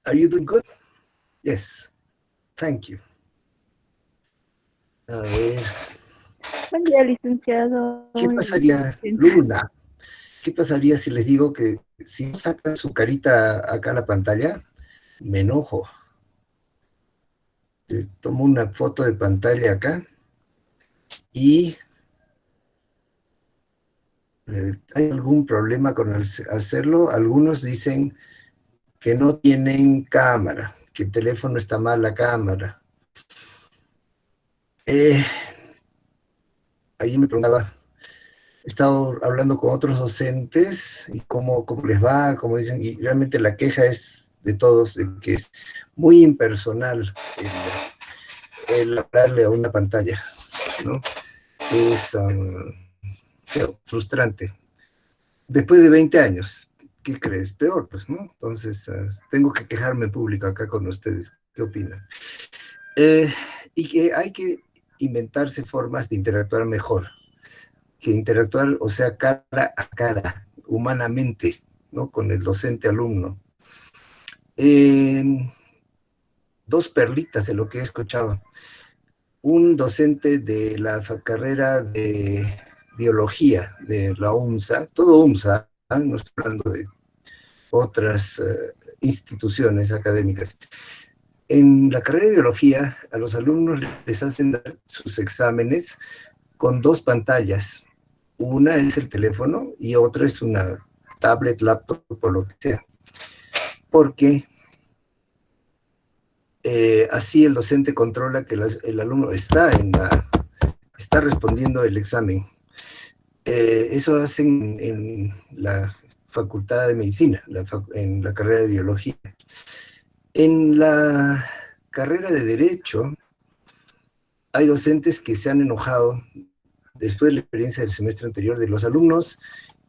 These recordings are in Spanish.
Are you doing good? Yes. Thank you. A ver, Buen día, licenciado. ¿qué Muy pasaría, bien. Luna? ¿Qué pasaría si les digo que si sacan su carita acá a la pantalla, me enojo? Te tomo una foto de pantalla acá y ¿hay algún problema con hacerlo? Algunos dicen que no tienen cámara, que el teléfono está mal la cámara. Eh, Ahí me preguntaba, he estado hablando con otros docentes y cómo les va, cómo dicen, y realmente la queja es de todos, de que es muy impersonal el hablarle a una pantalla, ¿no? Es feo, frustrante. Después de 20 años, ¿qué crees? Peor, pues, ¿no? Entonces, tengo que quejarme en público acá con ustedes. ¿Qué opinan? Eh, y que hay que inventarse formas de interactuar mejor, que interactuar, o sea, cara a cara, humanamente, ¿no? Con el docente alumno. Eh, Dos perlitas de lo que he escuchado. Un docente de la carrera de biología de la UMSA, todo UMSA, no estoy hablando de otras instituciones académicas. En la carrera de biología, a los alumnos les hacen dar sus exámenes con dos pantallas. Una es el teléfono y otra es una tablet, laptop, por lo que sea. Porque así el docente controla que el alumno está respondiendo el examen. Eso hacen en la Facultad de Medicina, en la carrera de Biología. En la carrera de Derecho, hay docentes que se han enojado después de la experiencia del semestre anterior de los alumnos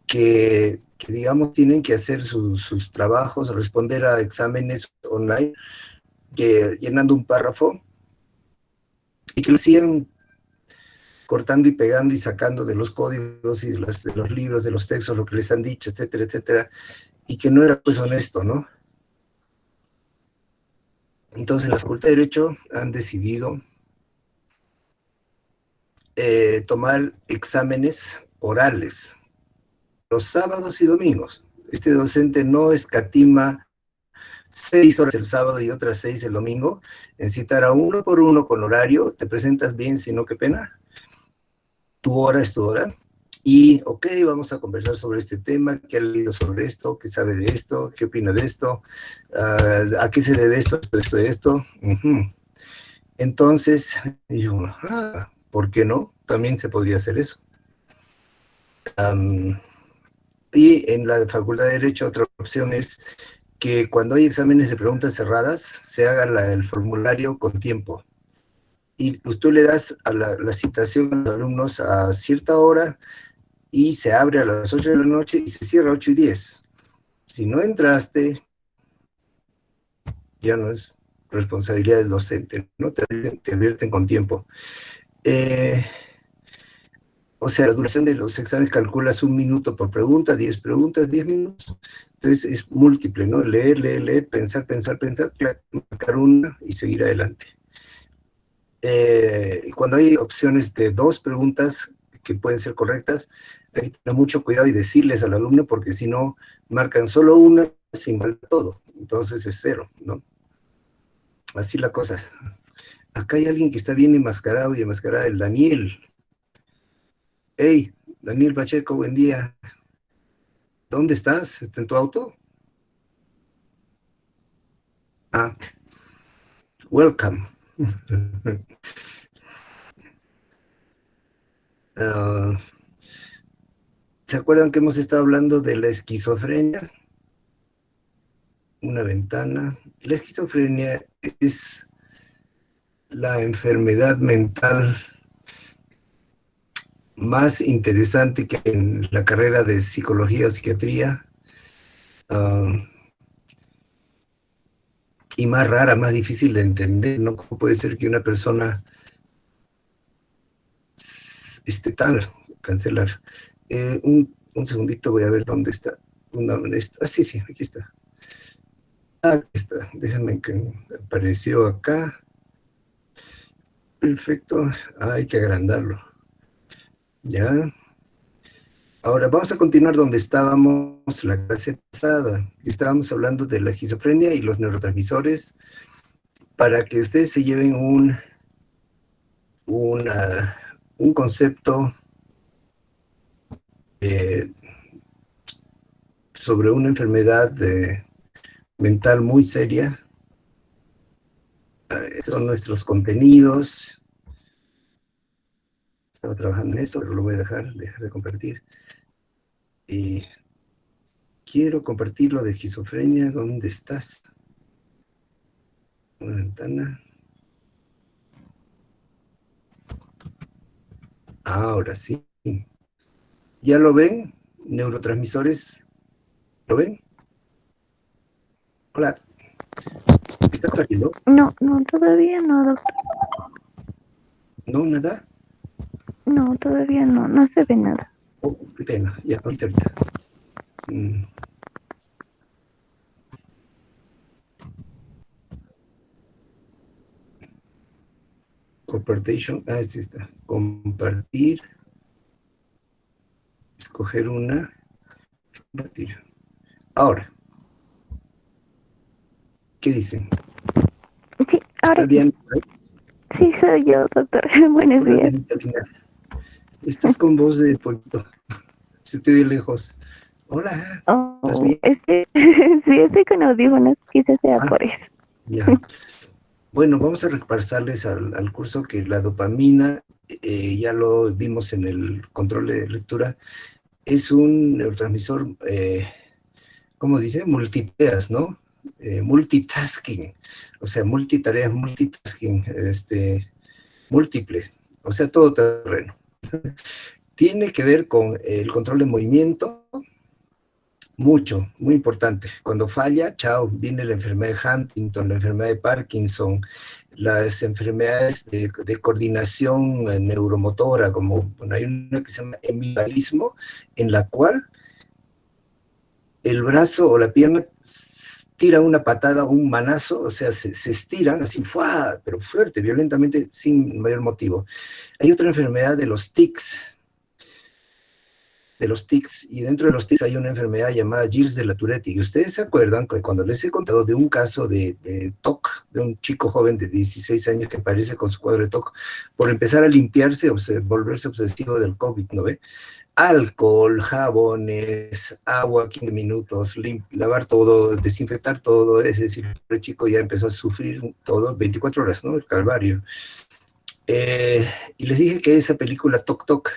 que digamos, tienen que hacer sus trabajos, responder a exámenes online, llenando un párrafo, y que lo sigan cortando y pegando y sacando de los códigos y de los libros, de los textos, lo que les han dicho, etcétera, etcétera, y que no era pues honesto, ¿no? Entonces, en la Facultad de Derecho han decidido tomar exámenes orales los sábados y domingos. Este docente no escatima 6 horas el sábado y otras 6 el domingo, en citar a uno por uno con horario, te presentas bien, si no, qué pena, tu hora es tu hora, y ok, vamos a conversar sobre este tema, qué ha leído sobre esto, qué sabe de esto, qué opina de esto, a qué se debe esto, esto. Entonces, yo, ¿por qué no? También se podría hacer eso. Y en la Facultad de Derecho otra opción es que cuando hay exámenes de preguntas cerradas, se haga el formulario con tiempo. Y pues tú le das a la citación a los alumnos a cierta hora y se abre a las 8 de la noche y se cierra a 8:10. Si no entraste, ya no es responsabilidad del docente, ¿no? Te advierten con tiempo. O sea, la duración de los exámenes calculas 1 minuto por pregunta, 10 preguntas, 10 minutos. Entonces es múltiple, ¿no? Leer, leer, leer, pensar, pensar, pensar, marcar una y seguir adelante. Cuando hay opciones de 2 preguntas que pueden ser correctas, hay que tener mucho cuidado y decirles al alumno, porque si no, marcan solo una sin mal todo. Entonces es 0, ¿no? Así la cosa. Acá hay alguien que está bien enmascarado y enmascarada, el Daniel. Hey, Daniel Pacheco, buen día. ¿Dónde estás? ¿Está en tu auto? Ah, welcome. uh, ¿Se acuerdan que hemos estado hablando de la esquizofrenia? Una ventana. La esquizofrenia es la enfermedad mental más interesante que en la carrera de psicología o psiquiatría, y más rara, más difícil de entender, ¿no? ¿Cómo puede ser que una persona esté tan cancelar? Un segundito, voy a ver dónde está. Sí, aquí está. aquí está, déjenme que apareció acá. Perfecto, hay que agrandarlo. Ya. Ahora vamos a continuar donde estábamos la clase pasada. Estábamos hablando de la esquizofrenia y los neurotransmisores para que ustedes se lleven un concepto sobre una enfermedad mental muy seria. Son nuestros contenidos. Estaba trabajando en esto, pero lo voy a dejar de compartir. Y quiero compartir lo de esquizofrenia. ¿Dónde estás? Una ventana. Ahora sí. ¿Ya lo ven? Neurotransmisores. ¿Lo ven? Hola. ¿Está compartiendo? No, no, todavía no, doctor. ¿No? ¿Nada? No, todavía no, no se ve nada. Oh, qué pena. Ya, ahorita. Mm. Compartition. Ah, sí está. Compartir. Escoger una. Compartir. Ahora. ¿Qué dicen? Sí, ahora ¿Está sí. Diana? Sí, soy yo, doctor. Buenos Hola, días. Dianita linda. Estás con voz de poquito. Se te oye lejos. Hola, ¿estás Oh, bien? sí, estoy con audífonos, quizás sea Ah, por eso. ya. Bueno, vamos a repasarles al curso que la dopamina, ya lo vimos en el control de lectura, es un neurotransmisor, ¿cómo dice? Multitareas, ¿no? Multitasking, o sea, multitareas, multitasking, múltiple, o sea, todo terreno. Tiene que ver con el control de movimiento, mucho, muy importante. Cuando falla, chao, viene la enfermedad de Huntington, la enfermedad de Parkinson, las enfermedades de coordinación neuromotora, como bueno, hay una que se llama hemibalismo, en la cual el brazo o la pierna tira una patada, un manazo, o sea, se estiran así, ¡fua! Pero fuerte, violentamente, sin mayor motivo. Hay otra enfermedad de los tics, y dentro de los tics hay una enfermedad llamada Gilles de la Tourette, y ustedes se acuerdan que cuando les he contado de un caso de TOC, de un chico joven de 16 años que aparece con su cuadro de TOC, por empezar a limpiarse, volverse obsesivo del COVID, ¿no ve? Alcohol, jabones, agua, 15 minutos, lavar todo, desinfectar todo, es decir, el chico ya empezó a sufrir todo, 24 horas, ¿no? El calvario. Y les dije que esa película Toc Toc,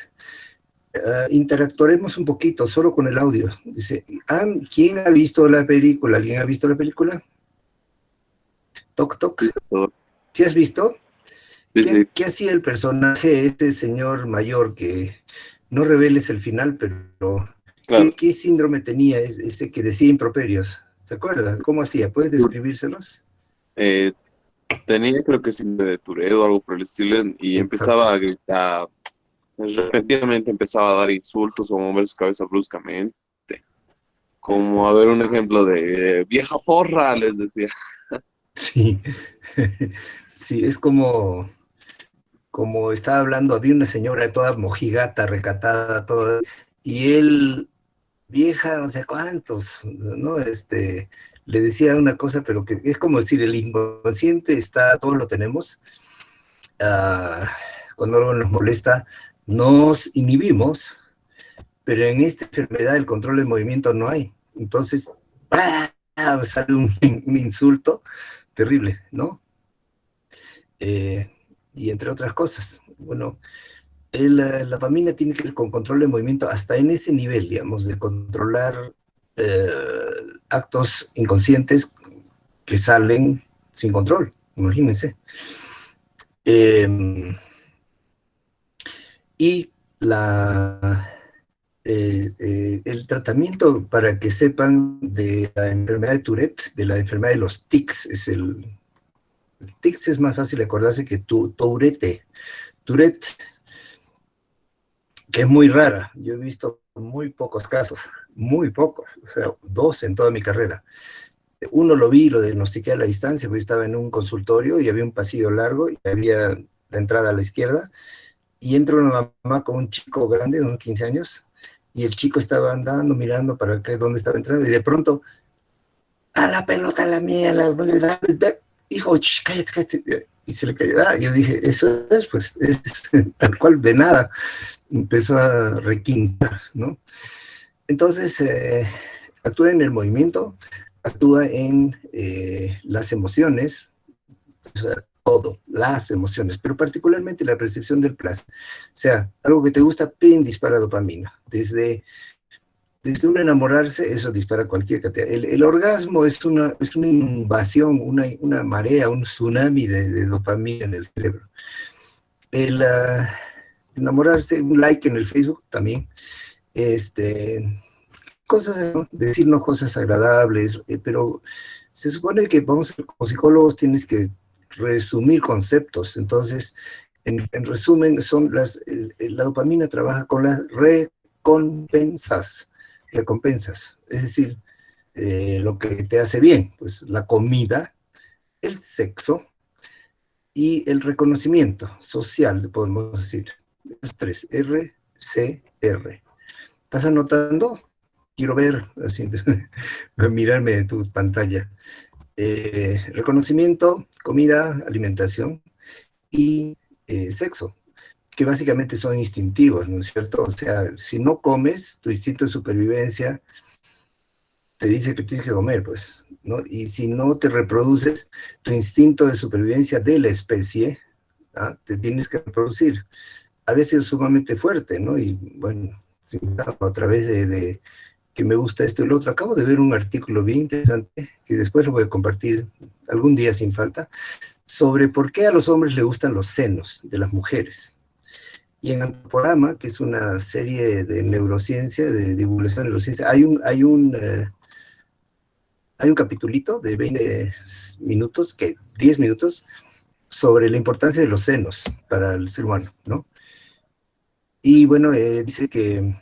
interactuaremos un poquito, solo con el audio. Dice, ¿quién ha visto la película? ¿Alguien ha visto la película? Toc Toc. ¿Sí has visto? Sí, sí. ¿Qué hacía el personaje, este señor mayor, que no reveles el final, pero Claro. ¿qué síndrome tenía ese que decía improperios? ¿Se acuerda? ¿Cómo hacía? ¿Puedes describírselos? Tenía, creo que síndrome de Tourette o algo por el estilo, y Exacto. empezaba a gritar, repentinamente empezaba a dar insultos o a mover su cabeza bruscamente. Como, a ver, un ejemplo de vieja forra, les decía. Sí. Sí, es como estaba hablando, había una señora toda mojigata, recatada, toda, y él, vieja, no sé cuántos, ¿no? Le decía una cosa, pero que es como decir, el inconsciente está, todos lo tenemos. Cuando algo nos molesta, nos inhibimos, pero en esta enfermedad el control del movimiento no hay. Entonces, ¡ah! Sale un insulto terrible, ¿no? Y entre otras cosas. Bueno, la dopamina tiene que ver con control de movimiento hasta en ese nivel, digamos, de controlar actos inconscientes que salen sin control, imagínense. Y el tratamiento, para que sepan, de la enfermedad de Tourette, de la enfermedad de los tics, tics es más fácil acordarse que Tourette, que es muy rara. Yo he visto muy pocos casos, muy pocos, o sea, 2 en toda mi carrera. Uno lo vi, lo diagnostiqué a la distancia, porque estaba en un consultorio y había un pasillo largo y había la entrada a la izquierda, y entra una mamá con un chico grande, de unos 15 años, y el chico estaba andando, mirando para que, dónde estaba entrando, y de pronto, a la pelota, la mía, hijo, cállate, cállate, y se le cayó. Yo dije, eso es, pues, es tal cual, de nada, empezó a requintar, ¿no? Entonces, actúa en el movimiento, actúa en las emociones, o sea, todo, las emociones, pero particularmente la percepción del placer. O sea, algo que te gusta, pin, dispara dopamina. Desde un enamorarse, eso dispara cualquier cantidad. El orgasmo es una invasión, una marea, un tsunami de dopamina en el cerebro. El enamorarse, un like en el Facebook también, cosas, ¿no? Decirnos cosas agradables, pero se supone que vamos, como psicólogos tienes que resumir conceptos. Entonces, en resumen, la dopamina trabaja con las recompensas, es decir, lo que te hace bien, pues la comida, el sexo y el reconocimiento social, podemos decir. Las tres, R, C, R. ¿Estás anotando? Quiero ver, así, mirarme en tu pantalla. Reconocimiento, comida, alimentación y sexo, que básicamente son instintivos, ¿no es cierto? O sea, si no comes, tu instinto de supervivencia te dice que tienes que comer, pues, ¿no? Y si no te reproduces, tu instinto de supervivencia de la especie, ¿ah? Te tienes que reproducir. A veces es sumamente fuerte, ¿no? Y bueno, a través de que me gusta esto y lo otro. Acabo de ver un artículo bien interesante, que después lo voy a compartir algún día sin falta, sobre por qué a los hombres les gustan los senos de las mujeres. Y en Antoporama, que es una serie de neurociencia, de divulgación de neurociencia, hay un capitulito de 20 minutos, 10 minutos, sobre la importancia de los senos para el ser humano, ¿no? Y bueno, dice que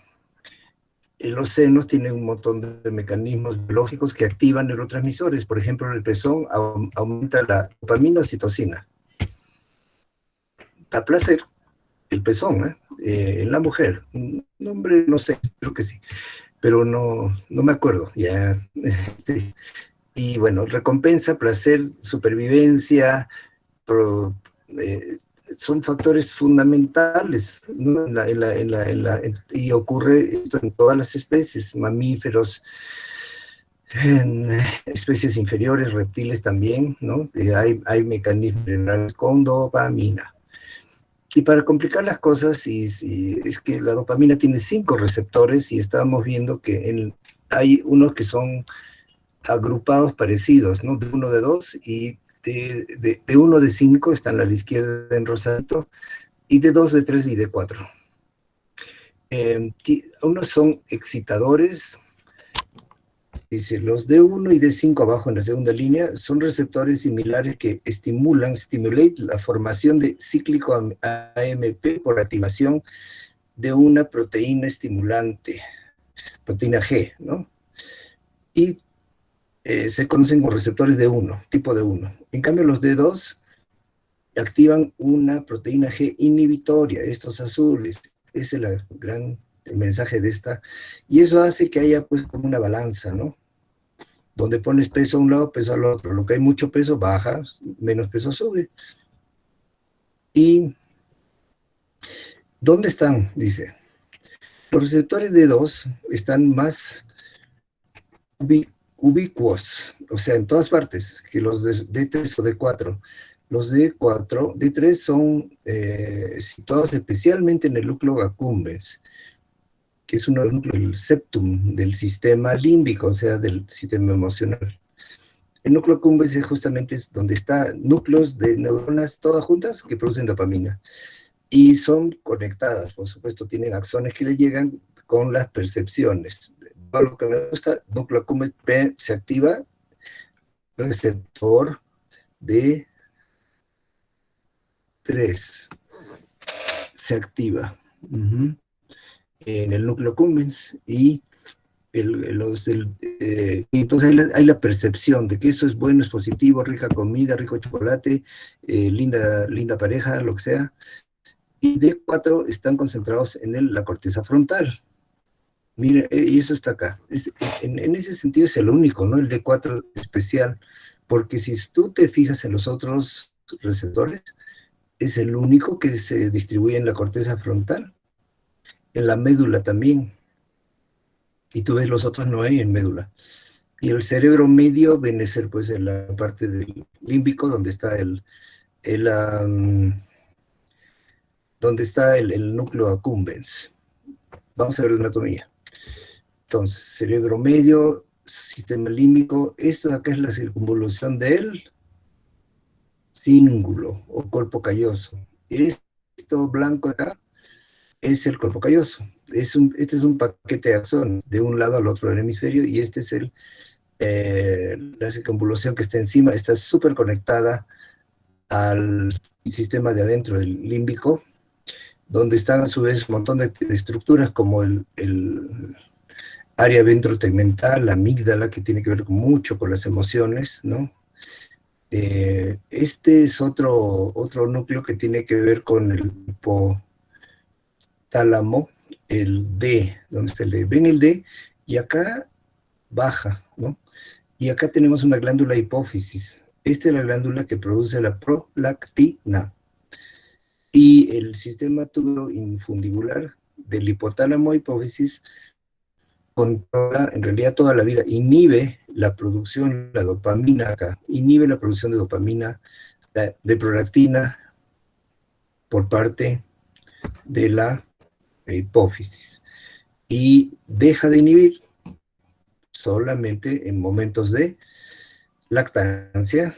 los senos tienen un montón de mecanismos biológicos que activan neurotransmisores. Por ejemplo, el pezón aumenta la dopamina, oxitocina. Da placer el pezón, en la mujer. Un hombre, no sé, creo que sí, pero no me acuerdo. Ya, sí. Y bueno, recompensa, placer, supervivencia, pro, eh, son factores fundamentales, ¿no? Y ocurre esto en todas las especies, mamíferos, en especies inferiores, reptiles también, ¿no? Hay mecanismos generales con dopamina. Y para complicar las cosas, es que la dopamina tiene 5 receptores y estábamos viendo que hay unos que son agrupados parecidos, ¿no? De uno de dos, y de uno de 5 están a la izquierda en rosadito, y de 2, de 3 y de 4. Unos son excitadores, dice, los D1 y D5 abajo en la segunda línea son receptores similares que stimulate la formación de cíclico AMP por activación de una proteína estimulante, proteína G, ¿no? Y se conocen como receptores D1, tipo D1. En cambio, los D2 activan una proteína G inhibitoria, estos azules. Ese es el mensaje de esta. Y eso hace que haya pues como una balanza, ¿no? Donde pones peso a un lado, peso al otro. Lo que hay mucho peso baja, menos peso sube. ¿Y dónde están? Dice. Los receptores D2 están más ubicuos, o sea, en todas partes, que los de D3 o D4. Los D4, D3 son situados especialmente en el núcleo accumbens, que es uno de los núcleos del septum, del sistema límbico, o sea, del sistema emocional. El núcleo accumbens es justamente donde están núcleos de neuronas todas juntas que producen dopamina. Y son conectadas, por supuesto, tienen axones que le llegan con las percepciones. Todo lo que me gusta, núcleo accumbens P se activa, receptor de 3 se activa en el núcleo accumbens y y entonces hay la percepción de que eso es bueno, es positivo, rica comida, rico chocolate, linda pareja, lo que sea. Y D4 están concentrados en la corteza frontal. Mire, y eso está acá. En ese sentido es el único, ¿no? El D4 especial, porque si tú te fijas en los otros receptores, es el único que se distribuye en la corteza frontal, en la médula también, y tú ves los otros no hay en médula. Y el cerebro medio viene a ser pues en la parte del límbico, donde está el núcleo accumbens. Vamos a ver la anatomía. Entonces, cerebro medio, sistema límbico, esto acá es la circunvolución del cíngulo o cuerpo calloso. Esto blanco acá es el cuerpo calloso. Este es un paquete de axones de un lado al otro del hemisferio, y este es la circunvolución que está encima, está súper conectada al sistema de adentro del límbico, donde están a su vez un montón de estructuras como el área ventrotegmental, la amígdala, que tiene que ver mucho con las emociones, ¿no? Este es otro núcleo que tiene que ver con el hipotálamo, el D, donde está el D. Ven el D, y acá baja, ¿no? Y acá tenemos una glándula hipófisis. Esta es la glándula que produce la prolactina. Y el sistema tuberoinfundibular del hipotálamo hipófisis controla en realidad toda la vida, inhibe la producción, la dopamina acá, inhibe la producción de dopamina, de prolactina por parte de la hipófisis, y deja de inhibir solamente en momentos de lactancia.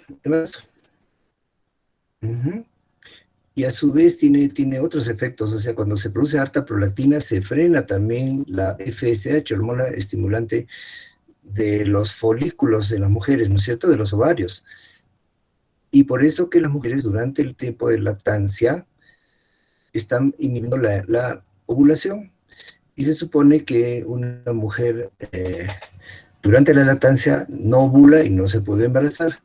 Y a su vez tiene otros efectos, o sea, cuando se produce harta prolactina se frena también la FSH, hormona estimulante de los folículos de las mujeres, ¿no es cierto?, de los ovarios. Y por eso que las mujeres durante el tiempo de lactancia están inhibiendo la ovulación. Y se supone que una mujer durante la lactancia no ovula y no se puede embarazar.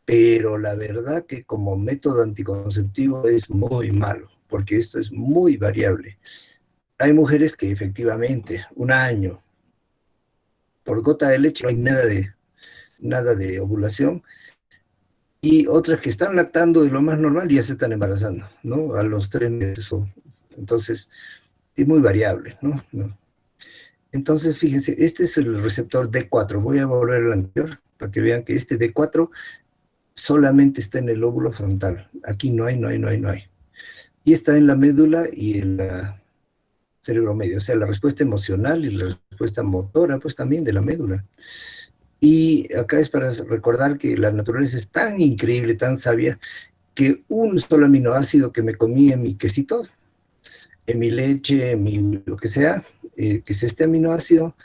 Pero la verdad que como método anticonceptivo es muy malo, porque esto es muy variable. Hay mujeres que efectivamente, un año, por gota de leche no hay nada de ovulación, y otras que están lactando de lo más normal y ya se están embarazando, ¿no? A los 3 meses. Entonces, es muy variable, ¿no? Entonces, fíjense, este es el receptor D4. Voy a volver al anterior para que vean que este D4 solamente está en el lóbulo frontal. Aquí no hay. Y está en la médula y en el cerebro medio. O sea, la respuesta emocional y la respuesta motora, pues también de la médula. Y acá es para recordar que la naturaleza es tan increíble, tan sabia, que un solo aminoácido que me comí en mi quesito, en mi leche, en mi lo que sea, que es este aminoácido,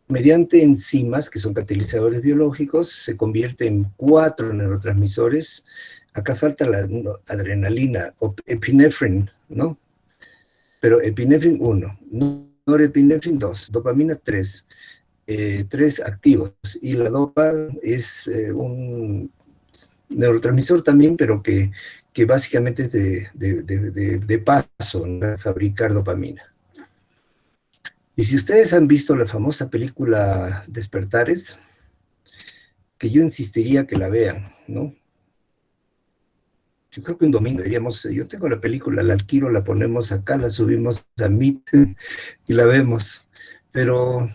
mediante enzimas, que son catalizadores biológicos, se convierte en 4 neurotransmisores. Acá falta la adrenalina, o epinefrin, ¿no? Pero epinefrin 1, norepinefrin 2, dopamina 3, 3 activos. Y la dopa es un neurotransmisor también, pero que básicamente es de paso, ¿no?, fabricar dopamina. Y si ustedes han visto la famosa película Despertares, que yo insistiría que la vean, ¿no? Yo creo que un domingo deberíamos, yo tengo la película, la alquilo, la ponemos acá, la subimos a Meet y la vemos. Pero,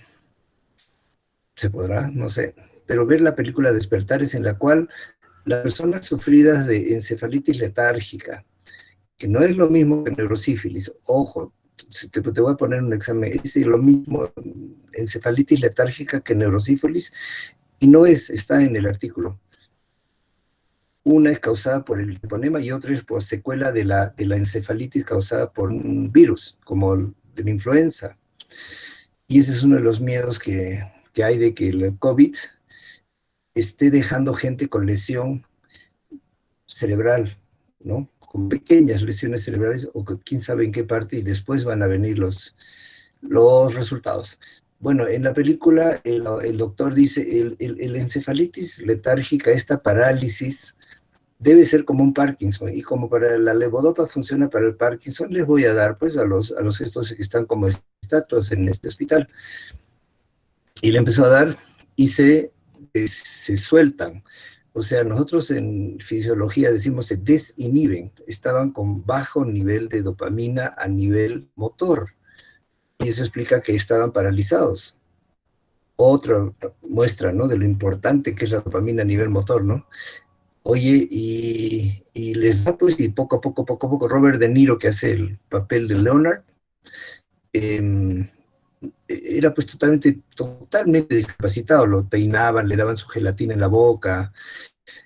¿se podrá? No sé. Pero ver la película Despertares, en la cual las personas sufridas de encefalitis letárgica, que no es lo mismo que neurosífilis, ojo, te voy a poner un examen, es lo mismo encefalitis letárgica que neurosífilis, y no está en el artículo. Una es causada por el hiponema y otra es por secuela de la encefalitis causada por un virus, como de la influenza. Y ese es uno de los miedos que hay, de que el COVID esté dejando gente con lesión cerebral, ¿no? Con pequeñas lesiones cerebrales, o quién sabe en qué parte, y después van a venir los resultados. Bueno, en la película el doctor dice, el encefalitis letárgica, esta parálisis, debe ser como un Parkinson, y como para la levodopa funciona para el Parkinson, les voy a dar pues a los estos que están como estatuas en este hospital. Y le empezó a dar y se sueltan. O sea, nosotros en fisiología decimos se desinhiben, estaban con bajo nivel de dopamina a nivel motor, y eso explica que estaban paralizados. Otra muestra, ¿no?, de lo importante que es la dopamina a nivel motor, ¿no? Oye, y les da pues, y poco a poco, Robert De Niro, que hace el papel de Leonard, eh, era pues totalmente discapacitado, lo peinaban, le daban su gelatina en la boca,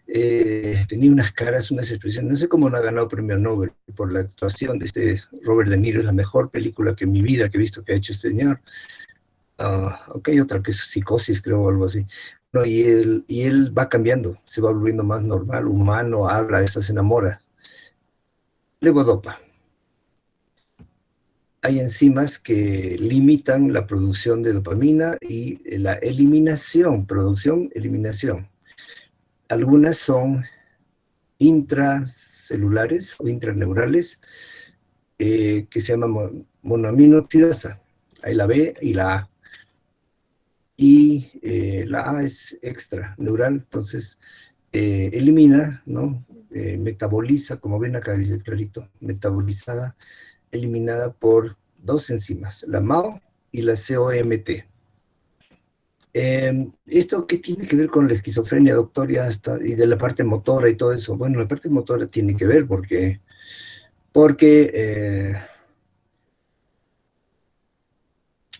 tenía unas caras, unas expresiones, no sé cómo no ha ganado premio Nobel por la actuación de este Robert De Niro, es la mejor película que en mi vida que he visto que ha hecho este señor. Aunque hay otra que es Psicosis, creo, o algo así. No, y él va cambiando, se va volviendo más normal, humano, habla, esta se enamora. Levodopa. Hay enzimas que limitan la producción de dopamina y la eliminación, producción, eliminación. Algunas son intracelulares o intraneurales, que se llaman monoamina oxidasa. Hay la B y la A. Y la A es extra neural, entonces elimina, ¿no? Metaboliza, como ven acá dice clarito, metabolizada, eliminada por dos enzimas, la MAO y la COMT. ¿Esto qué tiene que ver con la esquizofrenia, doctor? Y de la parte motora y todo eso. Bueno, la parte motora tiene que ver porque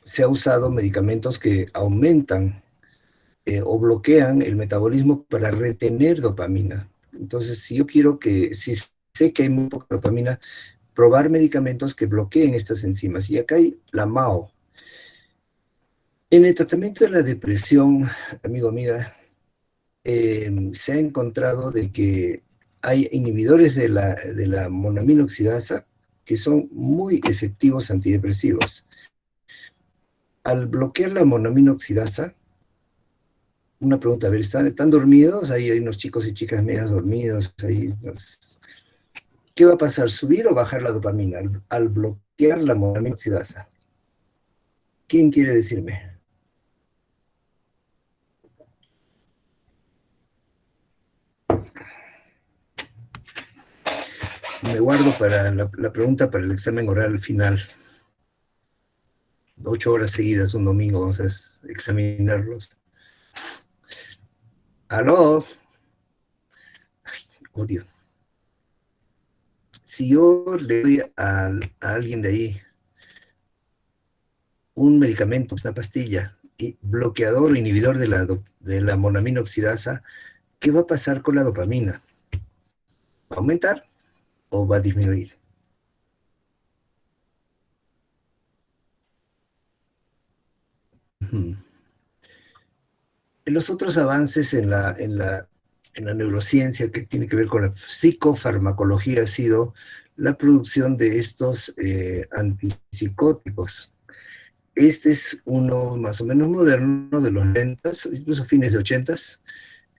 se ha usado medicamentos que aumentan o bloquean el metabolismo para retener dopamina. Entonces, si sé que hay muy poca dopamina, probar medicamentos que bloqueen estas enzimas. Y acá hay la MAO. En el tratamiento de la depresión, amigo, amiga, se ha encontrado de que hay inhibidores de la monoamina oxidasa que son muy efectivos antidepresivos. Al bloquear la monoamina oxidasa, una pregunta, a ver, ¿están dormidos? Ahí hay unos chicos y chicas medias dormidos. Ahí, ¿qué va a pasar? ¿Subir o bajar la dopamina al bloquear la monoamina oxidasa? ¿Quién quiere decirme? Me guardo para la pregunta para el examen oral final. 8 horas seguidas un domingo vamos a examinarlos. ¿Aló? Ay, odio. Si yo le doy a alguien de ahí un medicamento, una pastilla, y bloqueador o inhibidor de la monoamina oxidasa, ¿qué va a pasar con la dopamina? ¿Va a aumentar o va a disminuir? Los otros avances en la neurociencia que tiene que ver con la psicofarmacología ha sido la producción de estos antipsicóticos. Este es uno más o menos moderno de los 90, incluso fines de 80.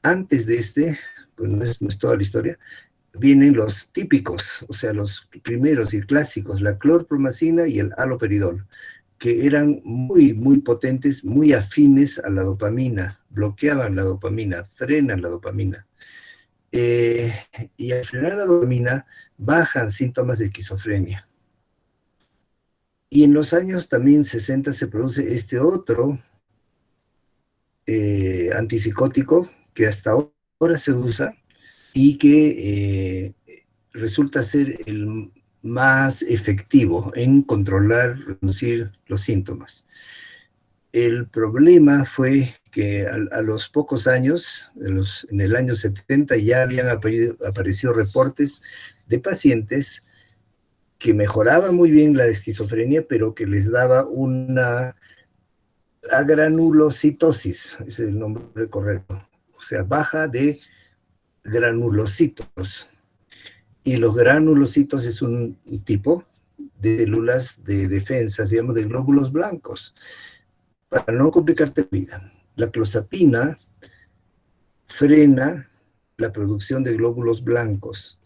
Antes de este, pues no es toda la historia, vienen los típicos, o sea, los primeros y clásicos, la clorpromacina y el haloperidol, que eran muy potentes, muy afines a la dopamina, bloqueaban la dopamina, frenan la dopamina. Y al frenar la dopamina, bajan síntomas de esquizofrenia. Y en los años también 60 se produce este otro antipsicótico que hasta ahora se usa y que resulta ser el más efectivo en controlar, reducir los síntomas. El problema fue que a los pocos años, en el año 70, ya habían aparecido reportes de pacientes que mejoraban muy bien la esquizofrenia, pero que les daba una agranulocitosis, ese es el nombre correcto, o sea, baja de granulocitos. Y los granulocitos es un tipo de células de defensa, digamos, de glóbulos blancos. para no complicarte la vida, la clozapina frena la producción de glóbulos blancos,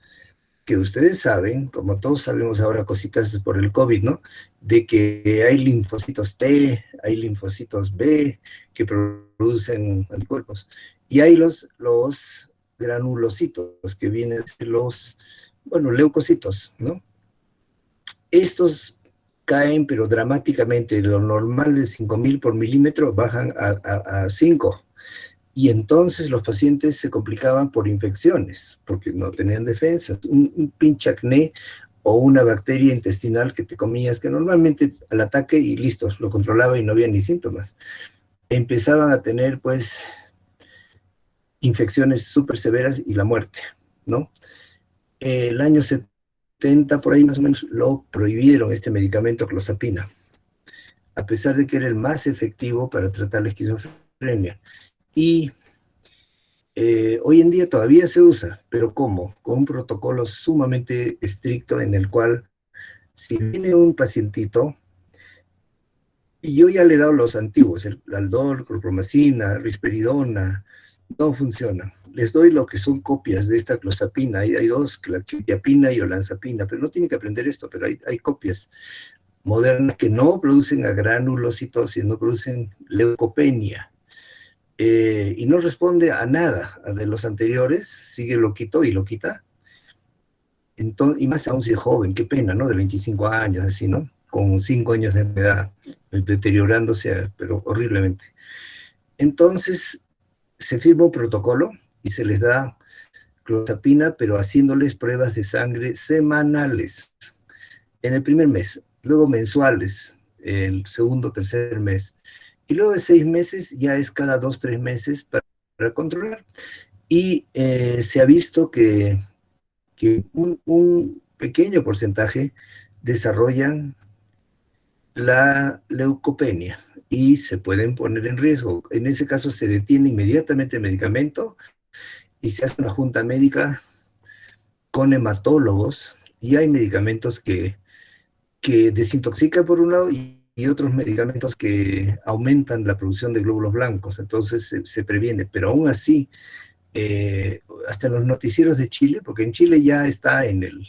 que ustedes saben, como todos sabemos ahora cositas por el COVID, ¿no? De que hay linfocitos T, hay linfocitos B que producen anticuerpos, y hay los granulocitos, que vienen de los, bueno, leucocitos, ¿no? Estos caen, pero dramáticamente, lo normal de 5.000 por milímetro bajan a 5, y entonces los pacientes se complicaban por infecciones, porque no tenían defensas. Un pinche acné o una bacteria intestinal que te comías, que normalmente al ataque y listo, lo controlaba y no había ni síntomas. Empezaban a tener, pues, infecciones súper severas y la muerte, ¿no? El año 70, por ahí más o menos, lo prohibieron, este medicamento clozapina, a pesar de que era el más efectivo para tratar la esquizofrenia. Y hoy en día todavía se usa, pero ¿cómo? Con un protocolo sumamente estricto en el cual, si viene un pacientito, y yo ya le he dado los antiguos, el Aldol, clorpromacina, risperidona, no funcionan. Les doy lo que son copias de esta clozapina. Hay dos, la quetiapina y olanzapina, pero no tienen que aprender esto, pero hay copias modernas que no producen agranulocitosis, no producen leucopenia. Y no responde a nada de los anteriores, sigue loquito y loquita. Entonces, y más aún si es joven, qué pena, ¿no? De 25 años, así, ¿no? Con 5 años de edad, deteriorándose, pero horriblemente. Entonces, se firma un protocolo y se les da clozapina, pero haciéndoles pruebas de sangre semanales en el primer mes, luego mensuales, el segundo, tercer mes. Y luego de 6 meses ya es cada 2, 3 meses para controlar. Y se ha visto que un pequeño porcentaje desarrollan la leucopenia y se pueden poner en riesgo. En ese caso se detiene inmediatamente el medicamento y se hace una junta médica con hematólogos, y hay medicamentos que desintoxican por un lado y otros medicamentos que aumentan la producción de glóbulos blancos, entonces se previene, pero aún así, hasta en los noticieros de Chile, porque en Chile ya está en el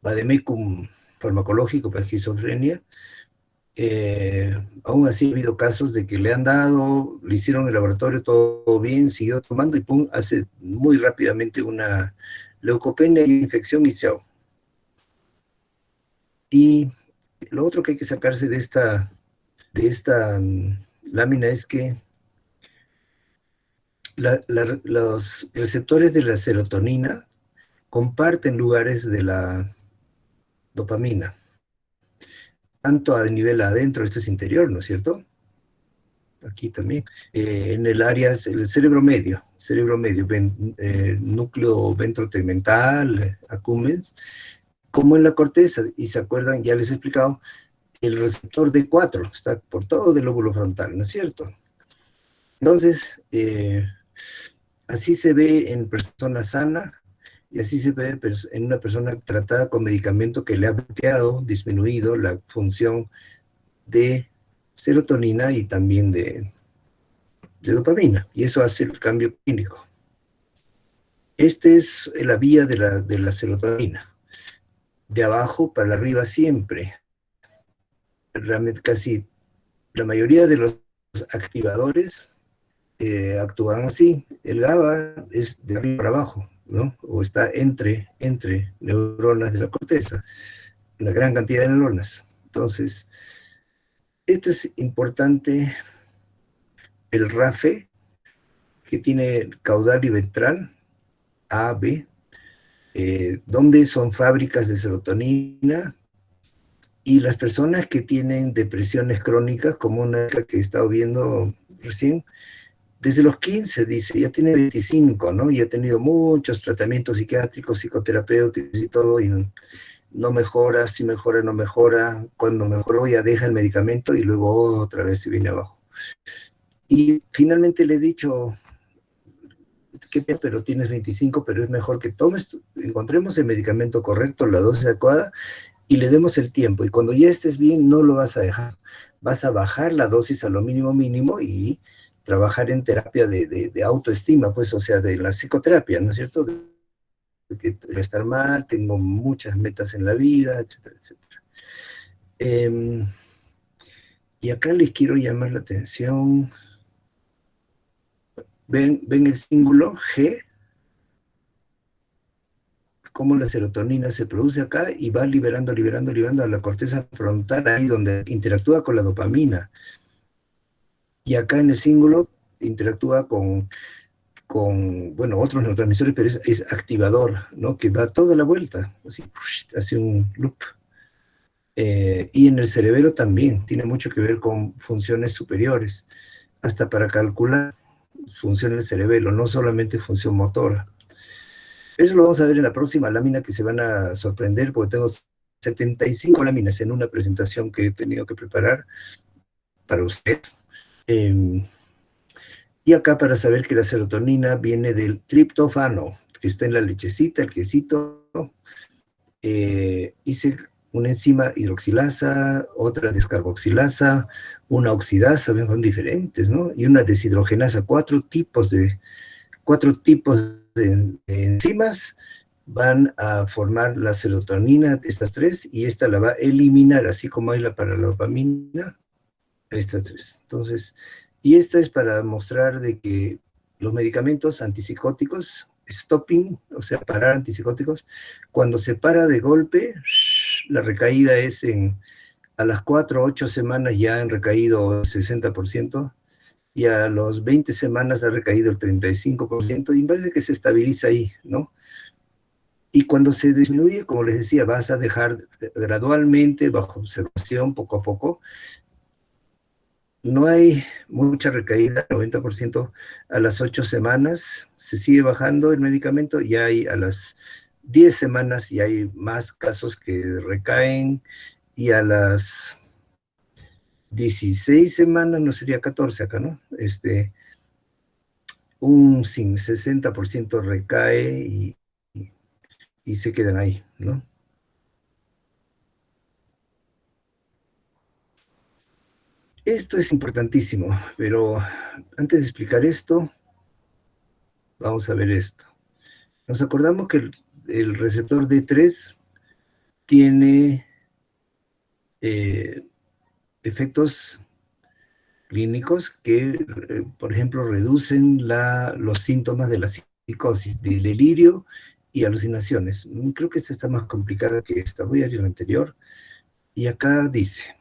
vademecum farmacológico para esquizofrenia, aún así ha habido casos de que le han dado, le hicieron el laboratorio todo bien, siguió tomando y pum, hace muy rápidamente una leucopenia y infección y chao. Y lo otro que hay que sacarse de esta lámina es que los receptores de la serotonina comparten lugares de la dopamina, tanto a nivel adentro, esto es interior, ¿no es cierto? Aquí también, en el área, el cerebro medio, núcleo ventrotegmental, accumbens, como en la corteza, y se acuerdan, ya les he explicado, el receptor D4 está por todo el lóbulo frontal, ¿no es cierto? Entonces, así se ve en personas sanas, y así se ve en una persona tratada con medicamento que le ha bloqueado, disminuido la función de serotonina y también de dopamina, y eso hace el cambio clínico. Esta es la vía de la serotonina, de abajo para arriba siempre. Realmente casi la mayoría de los activadores actúan así. El GABA es de arriba para abajo, ¿no? O está entre neuronas de la corteza, una gran cantidad de neuronas. Entonces, esto es importante, el RAFE, que tiene caudal y ventral, A, B, donde son fábricas de serotonina, y las personas que tienen depresiones crónicas, como una que he estado viendo recién, desde los 15, dice, ya tiene 25, ¿no? Y ha tenido muchos tratamientos psiquiátricos, psicoterapéuticos y todo, y no mejora, si mejora, no mejora. Cuando mejoró ya deja el medicamento y luego otra vez se viene abajo. Y finalmente le he dicho, qué pena, pero tienes 25, pero es mejor que encontremos el medicamento correcto, la dosis adecuada, y le demos el tiempo. Y cuando ya estés bien, no lo vas a dejar. vas a bajar la dosis a lo mínimo mínimo y trabajar en terapia de autoestima, pues, o sea, de la psicoterapia, ¿no es cierto? De que voy a estar mal, tengo muchas metas en la vida, etcétera, etcétera. Y acá les quiero llamar la atención. ¿Ven el símbolo G? Cómo la serotonina se produce acá y va liberando a la corteza frontal, ahí donde interactúa con la dopamina. Y acá en el símbolo interactúa bueno, otros neurotransmisores, pero es activador, ¿no? Que va toda la vuelta, así, hace un loop. Y en el cerebro también, tiene mucho que ver con funciones superiores, hasta para calcular función del cerebelo, no solamente función motora. Eso lo vamos a ver en la próxima lámina, que se van a sorprender, porque tengo 75 láminas en una presentación que he tenido que preparar para ustedes. Y acá para saber que la serotonina viene del triptófano, que está en la lechecita, el quesito. Hice una enzima hidroxilasa, otra descarboxilasa, una oxidasa, son diferentes, ¿no? Y una deshidrogenasa, cuatro tipos de enzimas van a formar la serotonina, estas tres, y esta la va a eliminar, así como hay la para la dopamina, estas tres. Entonces, y esta es para mostrar de que los medicamentos antipsicóticos, stopping, o sea, parar antipsicóticos, cuando se para de golpe, la recaída es a las 4 o 8 semanas ya han recaído el 60%, y a los 20 semanas ha recaído el 35%, y parece que se estabiliza ahí, ¿no? Y cuando se disminuye, como les decía, vas a dejar gradualmente, bajo observación, poco a poco. No hay mucha recaída, 90% a las 8 semanas, se sigue bajando el medicamento, y hay a las 10 semanas y hay más casos que recaen, y a las 16 semanas, no sería 14 acá, ¿no? Un 60% recae y se quedan ahí, ¿no? Esto es importantísimo, pero antes de explicar esto, vamos a ver esto. Nos acordamos que el receptor D3 tiene efectos clínicos que, por ejemplo, reducen los síntomas de la psicosis, del delirio y alucinaciones. Creo que esta está más complicada que esta. Voy a ir a la anterior. Y acá dice,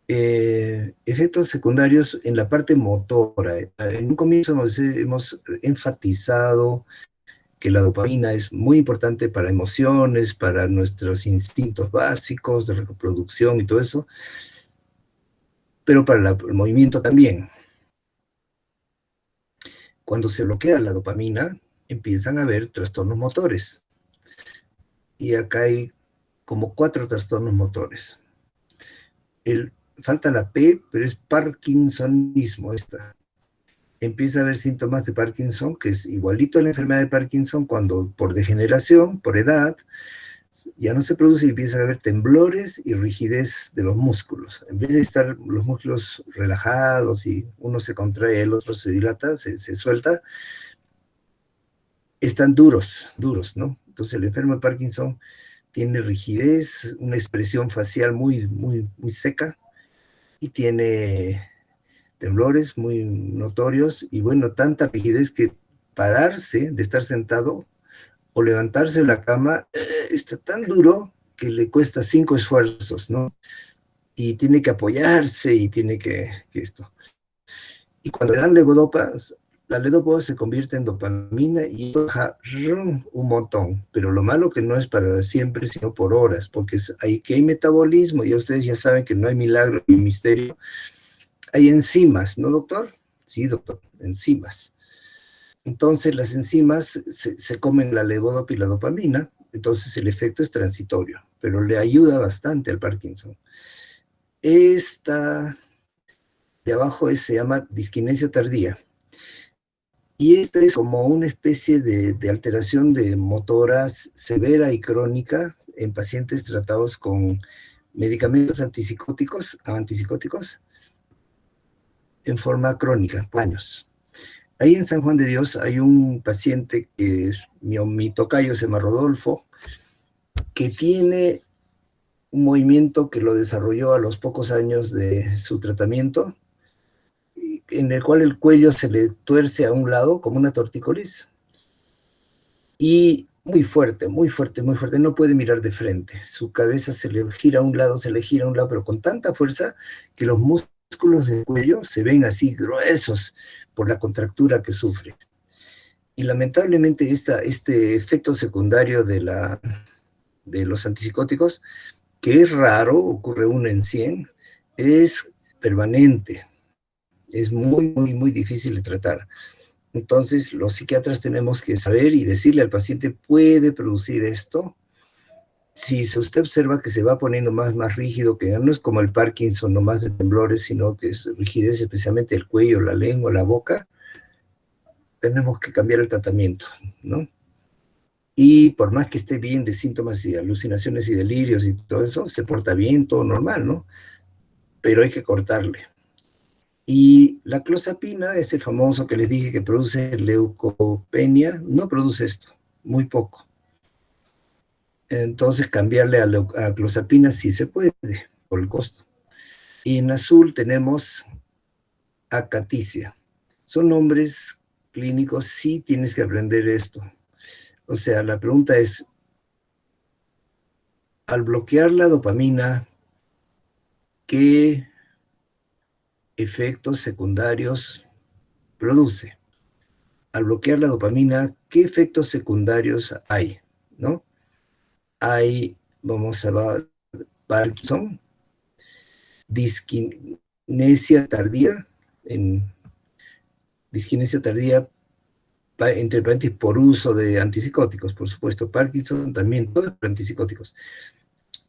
efectos secundarios en la parte motora. En un comienzo hemos enfatizado que la dopamina es muy importante para emociones, para nuestros instintos básicos de reproducción y todo eso, pero para el movimiento también. Cuando se bloquea la dopamina, empiezan a haber trastornos motores. Y acá hay como 4 trastornos motores. Falta la P, pero es parkinsonismo esta. Empieza a haber síntomas de Parkinson, que es igualito a la enfermedad de Parkinson, cuando por degeneración, por edad, ya no se produce y empieza a haber temblores y rigidez de los músculos. En vez de estar los músculos relajados y uno se contrae, el otro se dilata, se suelta, están duros, ¿no? Entonces el enfermo de Parkinson tiene rigidez, una expresión facial muy, muy, muy seca, y tiene temblores muy notorios, y bueno, tanta rigidez que pararse de estar sentado o levantarse de la cama está tan duro que le cuesta 5 esfuerzos, ¿no? Y tiene que apoyarse y tiene que esto. Y cuando le dan levodopa, la levodopa se convierte en dopamina y baja un montón. Pero lo malo que no es para siempre, sino por horas, porque hay metabolismo, y ustedes ya saben que no hay milagro ni misterio. Hay enzimas, ¿no, doctor? Sí, doctor, enzimas. Entonces las enzimas se comen la levodopa y la dopamina, entonces el efecto es transitorio, pero le ayuda bastante al Parkinson. Esta de abajo se llama disquinesia tardía, y esta es como una especie de alteración de motoras severa y crónica en pacientes tratados con medicamentos antipsicóticos en forma crónica, por años. Ahí en San Juan de Dios hay un paciente que mi tocayo se llama Rodolfo, que tiene un movimiento que lo desarrolló a los pocos años de su tratamiento, en el cual el cuello se le tuerce a un lado como una tortícolis, y muy fuerte, muy fuerte, muy fuerte, no puede mirar de frente, su cabeza se le gira a un lado, pero con tanta fuerza que los músculos del cuello se ven así gruesos por la contractura que sufre. Y lamentablemente este efecto secundario de los antipsicóticos, que es raro, ocurre 1 en 100, es permanente, es muy, muy, muy difícil de tratar. Entonces, los psiquiatras tenemos que saber y decirle al paciente, puede producir esto. Si usted observa que se va poniendo más rígido, que no es como el Parkinson, no más de temblores, sino que es rigidez, especialmente el cuello, la lengua, la boca, tenemos que cambiar el tratamiento, ¿no? Y por más que esté bien de síntomas y alucinaciones y delirios y todo eso, se porta bien, todo normal, ¿no? Pero hay que cortarle. Y la clozapina, ese famoso que les dije que produce leucopenia, no produce esto, muy poco. Entonces cambiarle a clozapina sí se puede, por el costo. Y en azul tenemos acaticia. Son nombres clínicos, sí tienes que aprender esto. O sea, la pregunta es, al bloquear la dopamina, ¿qué efectos secundarios produce? Al bloquear la dopamina, ¿qué efectos secundarios hay? ¿No? Hay, vamos a ver, Parkinson, disquinesia tardía, entre paréntesis, por uso de antipsicóticos, por supuesto, Parkinson también, todos por antipsicóticos.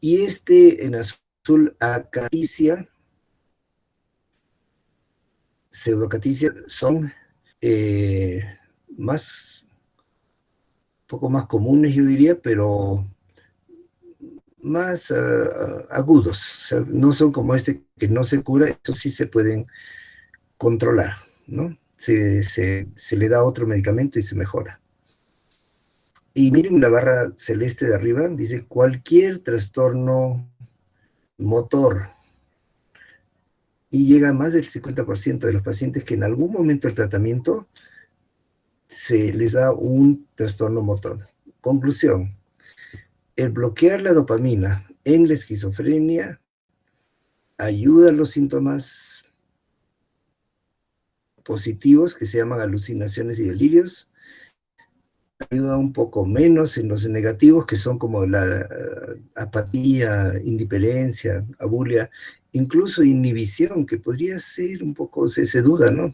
Y en azul, acaticia, pseudocaticia, son poco más comunes, yo diría, pero más agudos. O sea, no son como que no se cura, eso sí se pueden controlar, ¿no? Se le da otro medicamento y se mejora. Y miren la barra celeste de arriba, dice cualquier trastorno motor. Y llega a más del 50% de los pacientes que en algún momento del tratamiento se les da un trastorno motor. Conclusión, el bloquear la dopamina en la esquizofrenia ayuda a los síntomas positivos que se llaman alucinaciones y delirios, ayuda un poco menos en los negativos que son como la apatía, indiferencia, abulia, incluso inhibición, que podría ser un poco, se duda, ¿no?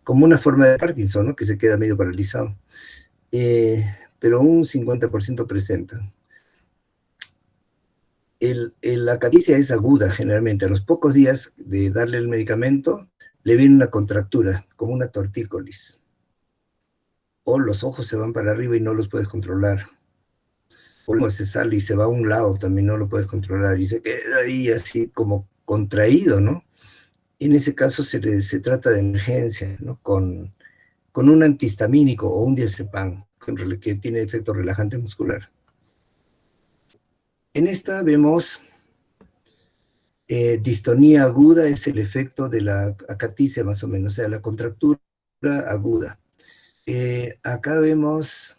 Como una forma de Parkinson, ¿no? Que se queda medio paralizado. Pero un 50% presenta. La acaticia es aguda generalmente. A los pocos días de darle el medicamento, le viene una contractura, como una tortícolis. O los ojos se van para arriba y no los puedes controlar. O se sale y se va a un lado, también no lo puedes controlar. Y se queda ahí así como contraído, ¿no? En ese caso se trata de emergencia, ¿no? Con un antihistamínico o un diazepam, que tiene efecto relajante muscular. En esta vemos distonía aguda, es el efecto de la acaticia más o menos, o sea, la contractura aguda. Acá vemos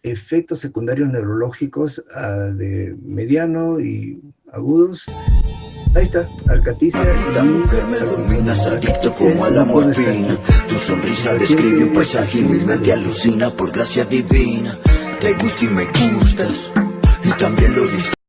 efectos secundarios neurológicos de mediano y agudos. Ahí está, acaticia. La mujer me dominas, adicto como a la morfina. Tu sonrisa describe un paisaje y mi mente alucina por gracia divina. Te gusto y me gustas, y también lo disfruto.